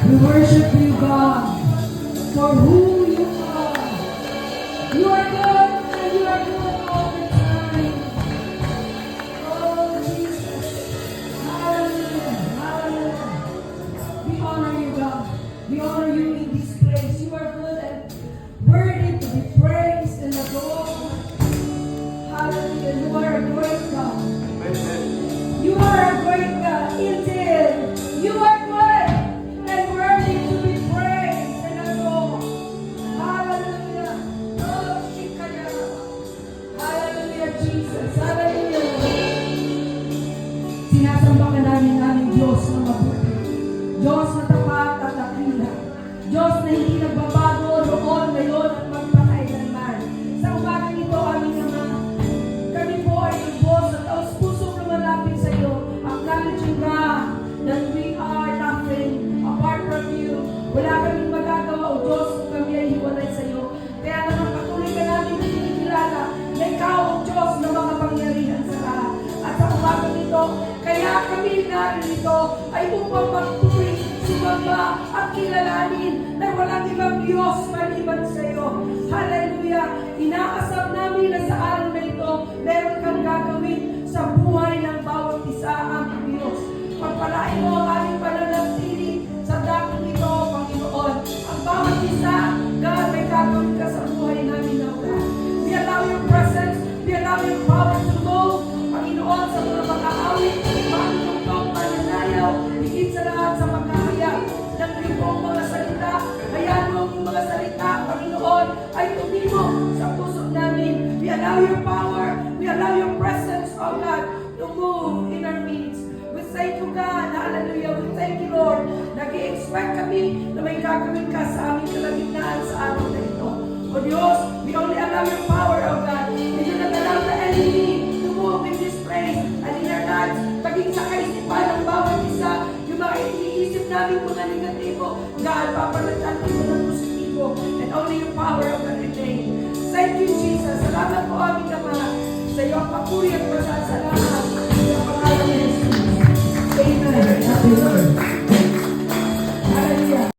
We worship you, God, for who you are. You are good, and you are good all the time. Oh, Jesus. Hallelujah. Hallelujah. We honor you, God. We honor you in this place. You are good and worthy to be praised and adored. Hallelujah. You are a great God. You are a great God. Indeed. You are good and worthy to be praised and adored. Hallelujah. Oh, Shikaya. Hallelujah, Jesus. Hallelujah. Sinasamba ka namin Diyos na mabuti. Diyos na tapat at dakila. Diyos na hindi nagbabago noon, ngayon at magpakailanman. Sa umagang ito, aming Ama, kami po ay lubos at taos-pusong lumalapit sa iyo, acknowledging God that we are nothing apart from you. Wala kaming magagawa, O Diyos, kung kami ay hiwalay sa iyo. Kaya naman patuloy ka namin kinikilala na ikaw, O Diyos, na makapangyarihan sa lahat. At sa umagang ito, kaya kami narito ay upang magpuri, sumamba at kilalanin na walang ibang Diyos maliban sa iyo. Hallelujah! Inaasam namin na sa araw na ito, meron kang gagawin sa buhay ng bawat isa ang Diyos. Pagpalain mo ang aming pananatili sa dakong ito, Panginoon. Ang bawat isa, God, may gagawin ka sa buhay namin na God. We allow your presence, we allow your power to move, Panginoon, sa mga pag-aawit, manutong, mananayaw, higit sa lahat sa makahayag ng iyong mga salita. Hayaan mo ang mga salita, Panginoon, ay tumimo sa puso namin. We allow your power, we allow your presence, oh God, to move in our midst. We thank you, God. Hallelujah. We thank you, Lord. Nag-i-expect kami na may gagawin ka sa aming kalagitnaan sa araw na ito. O Diyos, we only allow your power, oh God. We do not allow the enemy to move in this place and in our lives. Paging sa kaisipan ng bawat isa, yung mga iniisip namin mga negatibo, God, papalatan mo ng positibo. And only your power of God remain. Thank you, Jesus. Salamat po aming Ama. Sa iyo ang papuri at pasasalamat.